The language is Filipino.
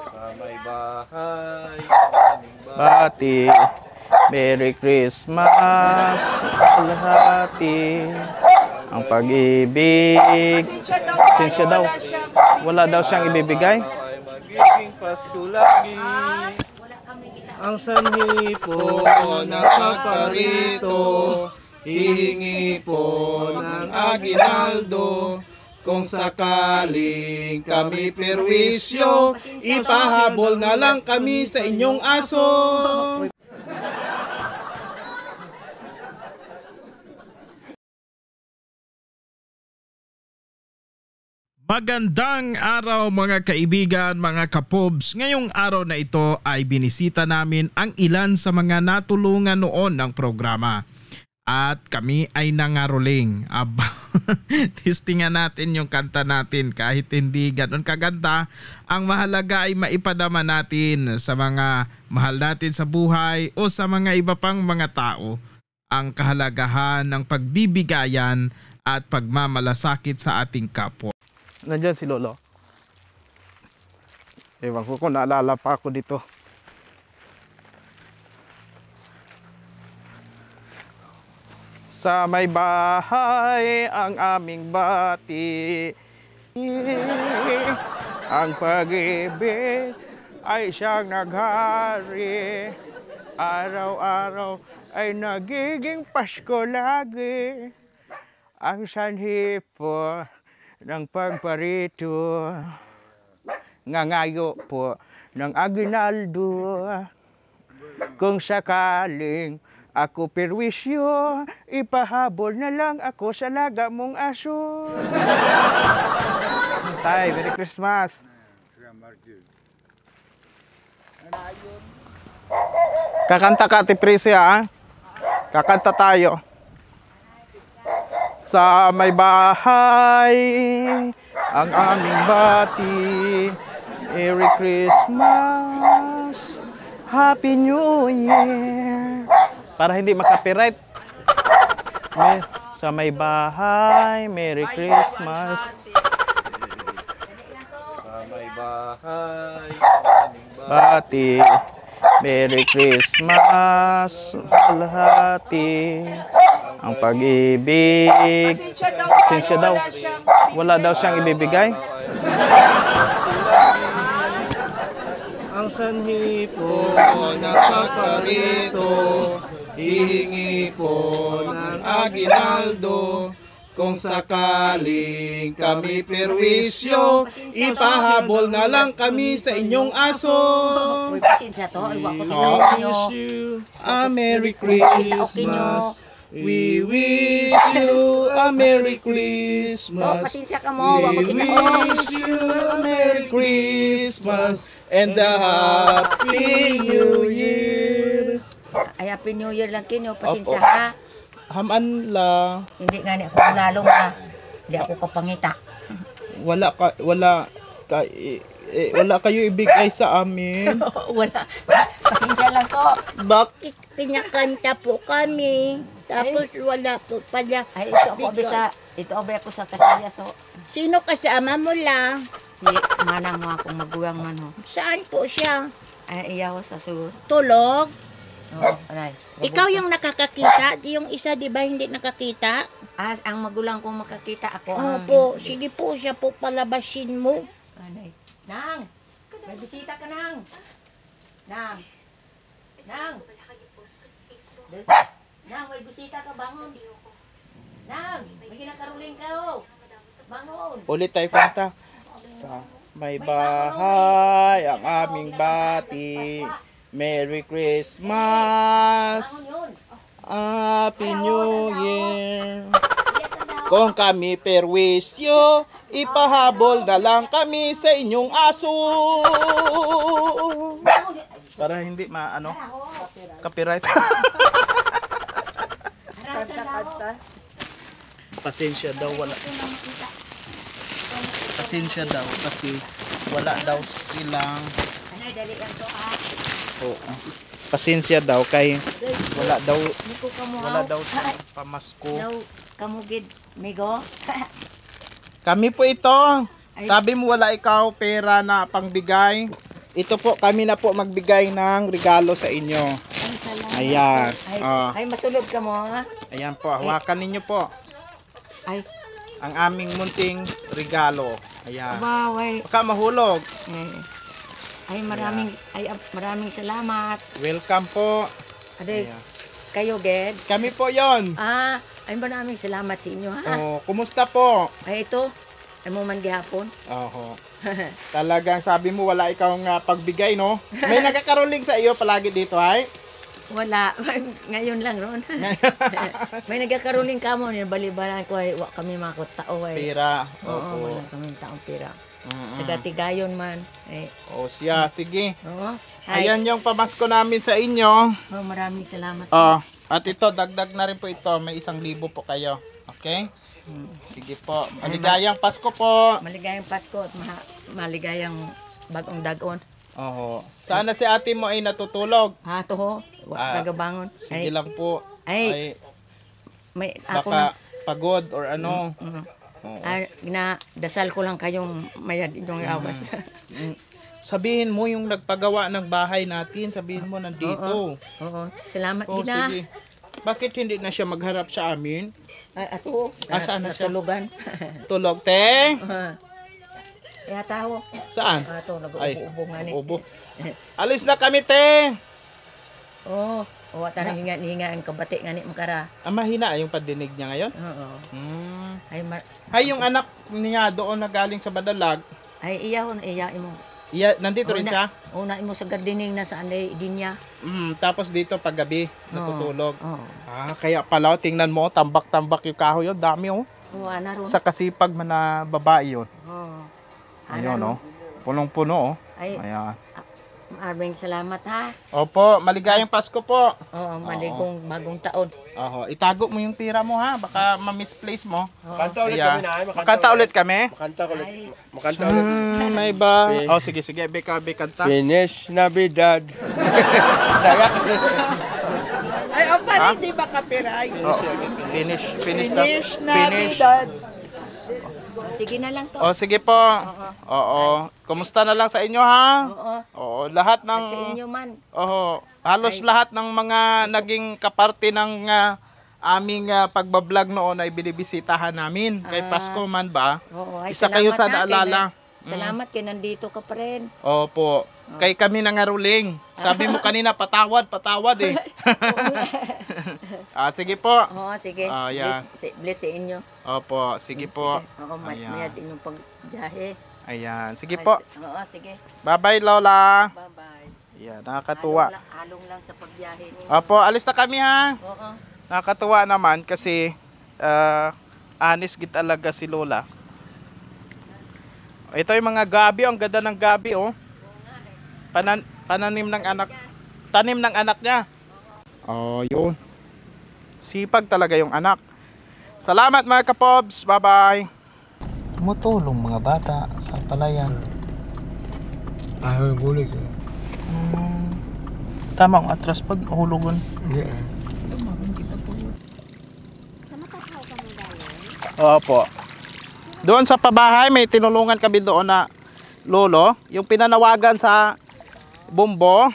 Sa may bahay, Bati, Merry Christmas, kalahati, ang pag-ibig. Pasensya daw. Wala daw siyang ibibigay. ay magiging Pasko lagi. Ang sanhi po nakaparito, hihingi po ng aginaldo. Kung sakaling kami perwisyo, ipahabol na lang kami sa inyong aso. Magandang araw mga kaibigan, mga kapobs. Ngayong araw na ito ay binisita namin ang ilan sa mga natulungan noon ng programa. At kami ay nangaroling. Testingan natin yung kanta natin kahit hindi ganun kaganda. Ang mahalaga ay maipadama natin sa mga mahal natin sa buhay o sa mga iba pang mga tao ang kahalagahan ng pagbibigayan at pagmamalasakit sa ating kapwa. Nandiyan si Lolo. Ewan ko kung naalala pa ako dito. Sa may bahay ang aming bati, ang pag-ibig ay siyang naghari. Araw-araw ay nagiging Pasko lagi. Ang sanhi po ng pagparito, ngangayo po ng aginaldo. Kung sakaling ako perwisyo, ipahabol na lang ako sa laga mong aso. Tay, Merry Christmas. Kakanta ka, Ate Priscilla, ha? Kakanta tayo. Sa may bahay, ang aming bati, Merry Christmas, Happy New Year. Para hindi makapiright. Sa may bahay, Merry Christmas. Sa may bahay, Bati, Merry Christmas, kalahati, ang pag-ibig. Pasensya daw. Wala daw siyang ibibigay. ang sanhi po nakaparito, hihingi po ng aginaldo. Kung sakaling kami perwisyo, ipahabol na lang kami sa inyong aso. Uy, pasensya to. Iwa ko tinawag nyo. Wish you a Merry Christmas. We wish you a Merry To, Christmas. pasensya ka mo. Iwa ko We tinawag. wish you a Merry Christmas and a Happy New Year. Ay, Happy New Year lang kinyo. Pasensya ha. Haman lang. Hindi nga ni ako lalong ha. Hindi ako kapangita. Wala kayo ibigay sa amin. Wala. Pasensya lang to. Bakit? Pinakanta po kami. Tapos wala po pala. Ay, ito ako bisa. Ito ako sa kasaya. So, Sino kasama mo lang? si manang mo akong magugang man ho. Saan po siya? Ay, iyaw sa sur. Tulog? Oh, aray. Ikaw yung nakakakita? Yung isa di ba hindi nakakita? Ang magulang kong makakita ako. ang- Opo, sige po siya po palabasin mo. Anay. Nang! May bisita ka, Nang! Nang! Nang! Nang, may bisita ka, bangon! Nang! May kinakaruling ka, oh! Bangon! Ulit tayo kanta. Sa may bahay ang aming bati. Merry Christmas. Bangon yun! Happy New Year. Kung kami perwisyo, ipahabol na lang kami sa inyong aso. Bangon yun! Para hindi copyright. Pasensya daw kasi wala daw silang Anay, dali lang to, ha? pasensya daw kay wala daw Niko ka mo, silang pamasko. Daw, kamugid, migo. Kami po ito. Sabi mo wala ikaw pera na pangbigay. Ito po, kami na po magbigay ng regalo sa inyo. Ay, salamat. Ayan. Ay, Oh. ay, masunod ka mo, ha? Ayan po, hawakan ninyo po Ay, ang aming munting regalo. Ayan. baway. Baka mahulog. Ay, maraming salamat. Welcome po. Aday, Ayan. kayo, Ged. Kami po yon. Ay, maraming salamat sa inyo, ha? Oh, kumusta po? Ay, ito, ay mo man gihapon. Oho. Talagang sabi mo wala ikaw nga pagbigay, no? May nagkakaroling sa iyo palagi dito, ay? Wala, ngayon lang ron. May nagkakaroling ka mo, balibalan ko ay wa kami makot tao ay. Pira. Oo, Opo. wala kami taong pira. Mm-mm. Taga-tigayon man. Ay, O siya, sige. oo. Ay, Ayan yung pamasko namin sa inyo. oh, maraming salamat. Oh, at ito, dagdag na rin po ito. May 1,000 po kayo. Okay? Sige po. Maligayang Pasko po. Maligayang Pasko at maligayang bagong dagon. Oho. Sana si ate mo ay natutulog. Ha, to ho, tagabangon. Sige lang po. Ay, may ako baka na, pagod or ano. Oo. dasal ko lang kayong mayad inyong awas. Sabihin mo yung nagpagawa ng bahay natin. Sabihin mo nandito. Oo, salamat Oh, gina. sige. Bakit hindi na siya magharap sa amin? Ay, ato, Saan na siya? natulugan. Tulog, te? Kaya tao. Saan? Ato, Ay, nag-ubo nga ni. ubo. Alis na kami, te. Oo, o tara hinga ang kabati nga ni makara. Mahina yung padinig niya ngayon? Oo. Ay, Hay, yung anak niya doon na galing sa Badalag. ay iyahon, iya imo. Nandito rin siya? Una imo sa gardening na sa anday dinya. Tapos dito paggabi, natutulog. Oo. Kaya pala, tingnan mo, tambak-tambak yung kahoy yun. Dami, oh. Oo, ana ron. Sa kasipag man na babae yun. Oo. Ayun, oh. Punong-puno, oh. Ay, Ayan. maraming salamat ha. Opo, maligayang Pasko po. Oo, maligong bagong taon. Oho, itago mo yung tira mo, ha. Baka ma-misplace mo. Kanta ulit Kaya, kami na. makanta ulit kami. Makanta ulit. Ay, Makanta ulit. May ba? Oh, sige, beka, kanta. Finish Navidad. Saya. Ay, ang pare, di ba kapiray? Finish Finish na Finish. bidad. sige na lang to. Oh, sige po. Oo. Kumusta na lang sa inyo, ha? Oo. Oo, lahat ng Sa inyo man. halos lahat ng mga naging kaparte ng aming pagbablog noon ay binibisitahan namin. Kay Pasko man ba? Oo, ay, Isa kayo sa salamat, ha, naalala. Salamat kay nandito ka pa rin. Opo. Kay kami nangaruling. Sabi mo kanina, patawad eh. Sige po. Oo, sige. Ayan. Bless sa inyo. Opo, sige po. Oo, Ayan. mayad inyong pagbiyahe. Ayan. Sige po. Oo, sige. Bye-bye, Lola. Bye-bye. Ayan, nakakatuwa. Along lang sa pagbiyahe niyo. Opo, alis na kami, ha. Oo. Nakakatuwa naman kasi honest gid talaga si Lola. Ito yung mga gabi, ang ganda ng gabi, oh. Tanim ng anak niya. Oh, yun. Sipag talaga yung anak. Salamat mga kapobs. Bye-bye. Tumutulong mga bata sa palayan. Ayaw ng bulig siya. Tama ang atras pag hulugan. Hindi. Opo. Doon sa pabahay, may tinulungan kami doon na lolo. Yung pinanawagan sa bumbo.